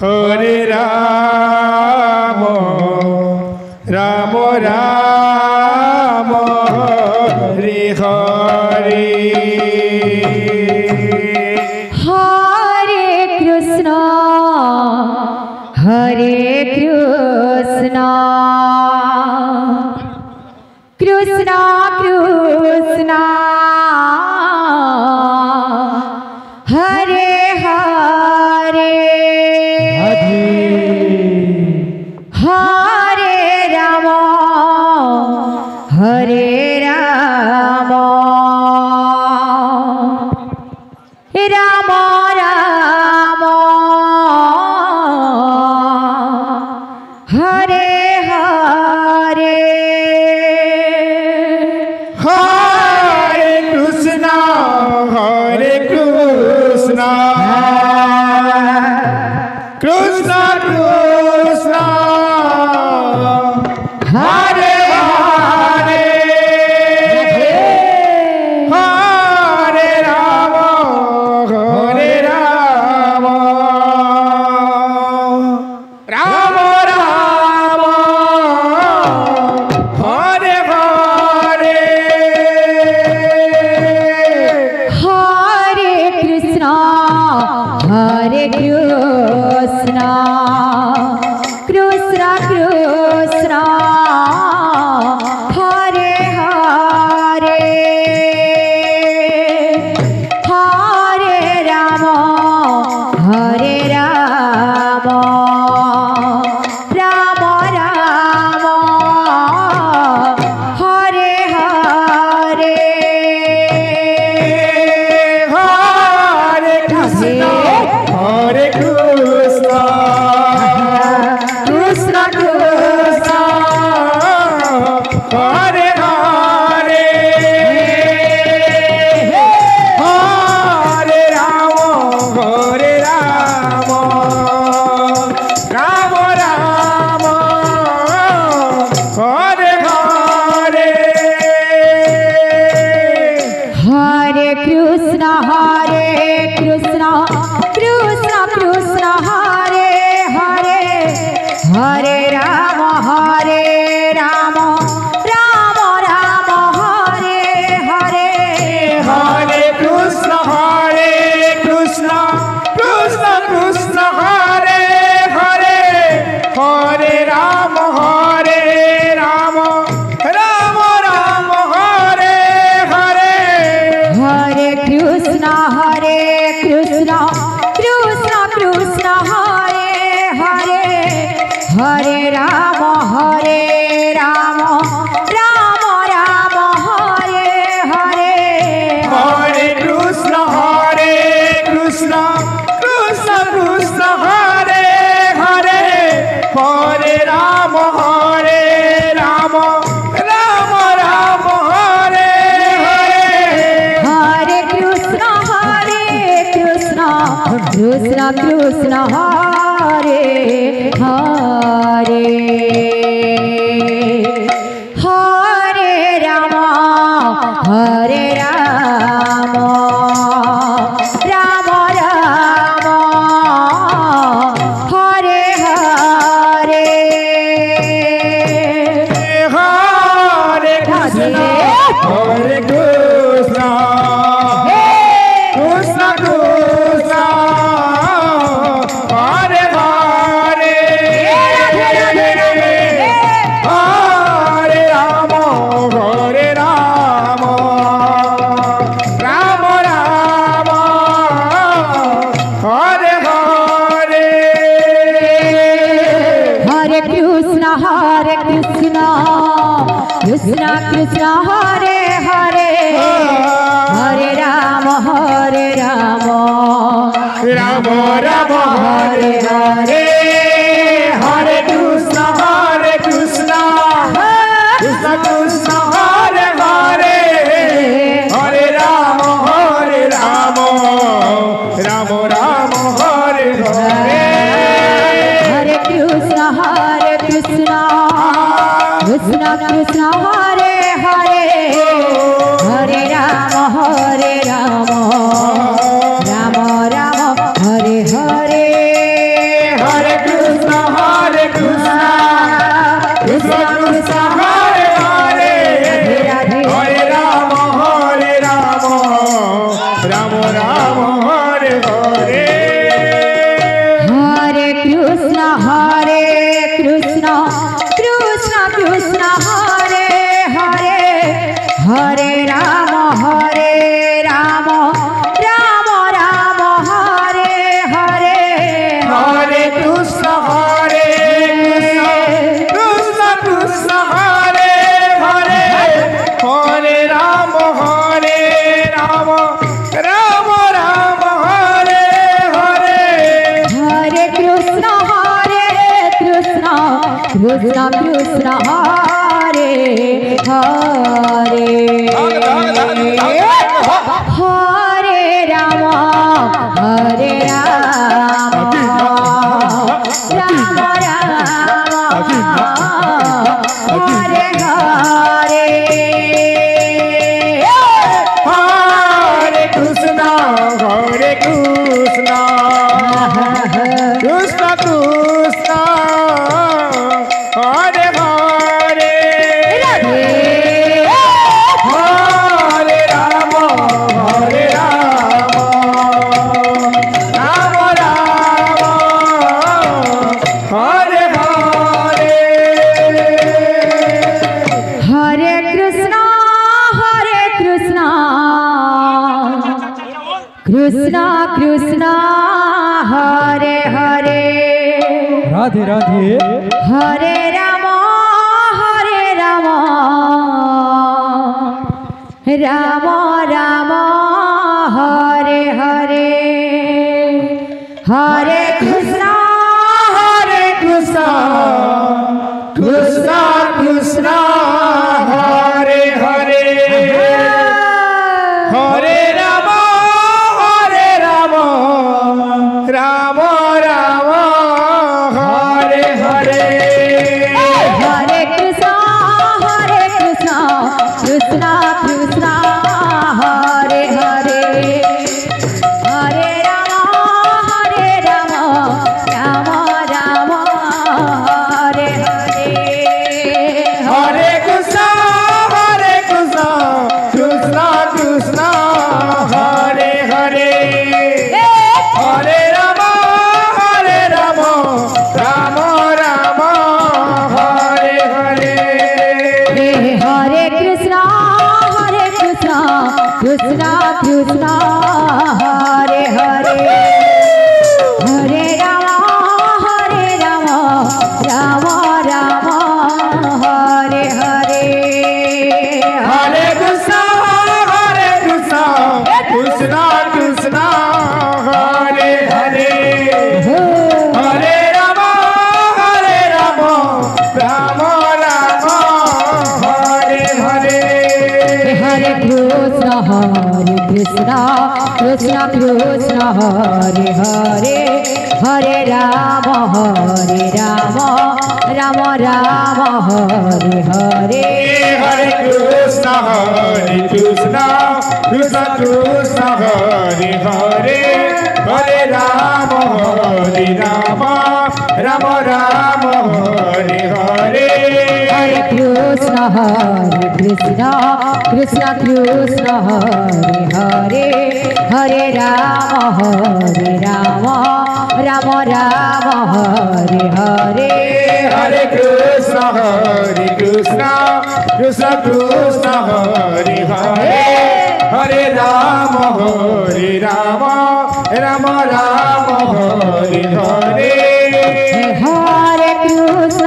Hare Ram Ram Ram Hare Hare Hare Krishna Krishna Krishna Hare Hare Hare Ram Ram Ram Hare Hare Hare Krishna Krishna Krishna Hare Hare Hare Ram Ram Ram Hare Hare Hare Krishna Krishna Krishna Hare Hare Hare Ram Ram Ram Hare Hare Hare Krishna Krishna Krishna Hare Hare Hare Ram Ram Ram Hare Hare Hare Krishna Krishna Krishna Hare Hare Hare Ram Ram Ram Hare Hare Hare Krishna Krishna Krishna Hare Hare Hare Ram Ram Ram Hare Hare Hare Krishna Krishna Hare Hare Hare Ram Ram Ram Hare Hare Hare Krishna Krishna Hare Hare Hare Ram Ram Ram Hare Hare Hare Krishna Krishna Hare Hare Hare Ram Ram Ram Hare Hare Hare Krishna Krishna Hare Hare Hare Ram Ram Ram Hare Hare Hare Krishna Krishna Hare Hare Hare Ram Ram Ram Hare Hare Hare Krishna Krishna Krishna Hare Hare Hare Ram Ram Hare Hare Hare Krishna Krishna Hare Hare Hare Ram Ram Ram Hare Hare Hare Hare Krishna Krishna Krishna Hare Hare Hare Ram Ram Ram Hare Hare Hare Krishna Krishna Krishna Krishna Hare Hare Hare Ram Ram Ram Ram Hare Hare Hare Krishna Krishna Krishna Hare Hare Hare Ram Ram Ram Ram Hare Hare Hare Krishna Krishna Krishna Krishna Hare Hare Hare Ram Ram Ram Hare Hare Hare Krishna Krishna Krishna Hare Hare Hare Ram Ram Ram Hare Hare Hare Krishna Krishna Krishna Hare Hare Radhe Radhe Hare Ram Ram Ram Hare Hare Hare Krishna Krishna Krishna Krishna Hare Hare Hare Ram Ram Ram Hare Hare Hare Krishna Krishna Krishna Hare Hare Hare Ram Ram Ram Hare Hare Hare Krishna Krishna Krishna Hare Hare Hare Ram Ram Ram Hare Hare Hare Krishna Krishna Krishna Hare Hare Hare Ram Ram Ram Hare Hare Hare Krishna Krishna Krishna Hare Hare Hare Ram Ram Ram Hare Hare Hare Krishna Krishna Krishna Hare Hare Hare Ram Ram Ram Hare Hare Hare Krishna Krishna Krishna Hare Hare Hare Ram Ram Ram Hare Hare Hare Krishna Krishna Krishna Hare Hare Hare Ram Ram Hare Hare Hare Krishna Krishna Krishna Hare Hare Hare Ram Ram Ram Hare Hare Hare Krishna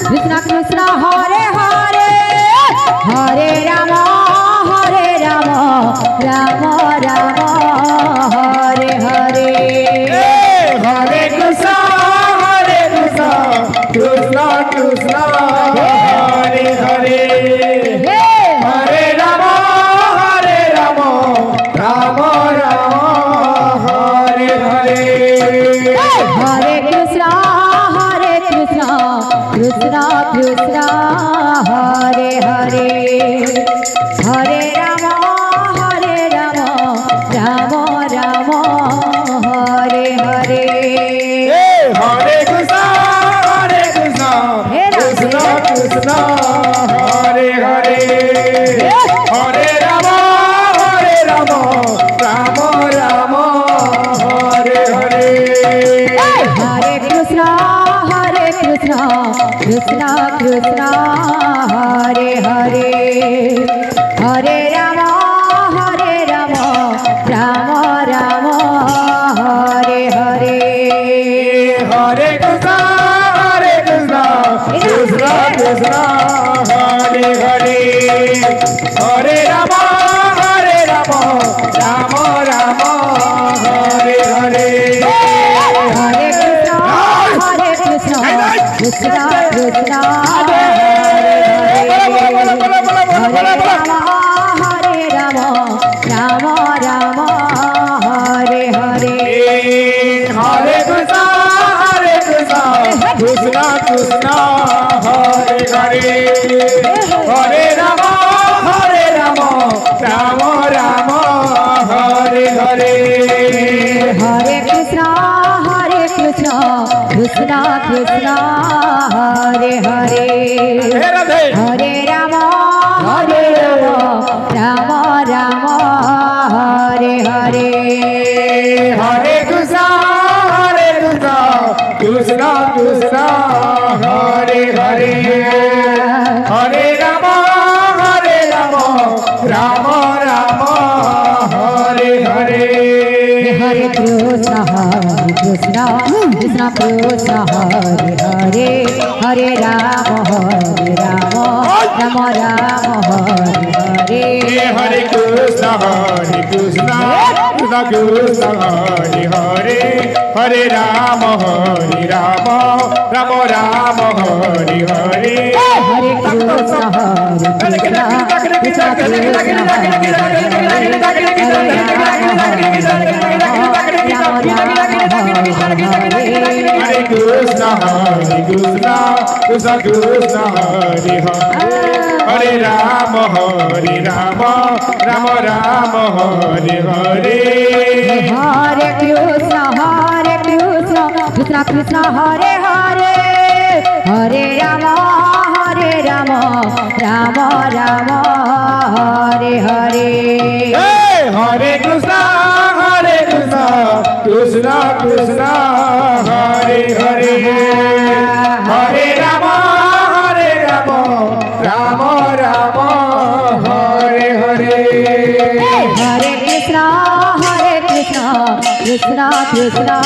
Krishna Krishna Hare Hare Hare Ram Ram Ram Hare Hare Hare Krishna Krishna Krishna Hare Hare Hare Ram Ram Ram Hare Hare Hare Hare. Hare Krishna, Krishna Krishna, Hare Hare, Hare Rama, Rama Rama, Hare Hare. Hare Krishna, Krishna Krishna, Hare Hare, Hare Rama, Rama Rama, Hare Hare. Hare Krishna, Krishna Krishna, Hare Hare, Hare Rama, Rama Rama, Hare Hare. Hare Krishna, Krishna Krishna, Hare Hare, Hare Rama, Rama Rama, Hare Hare. Hare Krishna, Krishna Krishna, Hare Hare, Hare Rama, Rama Rama, Hare Hare. Hare Krishna, Krishna Krishna, Hare Hare, Hare Rama, Rama Rama, Hare Hare. Hare Krishna, Krishna Krishna, Hare Hare, Hare Rama, Rama Rama, Hare Hare. Hare Krishna, Krishna Krishna, Hare Hare, Hare Rama, Rama Rama, Hare Hare. Hare Krishna, Krishna Krishna, Hare Hare, Hare Rama, Rama Rama, Hare Hare. Hare Krishna, Krishna Krishna, Hare Hare Krishna, Krishna Krishna, Hare Hare, Hare Rama, Rama Rama, Hare Hare. Hare Krishna, Krishna Krishna, Hare Hare, Hare Rama, Rama Rama, Hare Hare. Hare Krishna, Krishna Krishna, Hare Hare, Hare Rama, Rama Rama, Hare Hare. Hare Krishna, Krishna Krishna,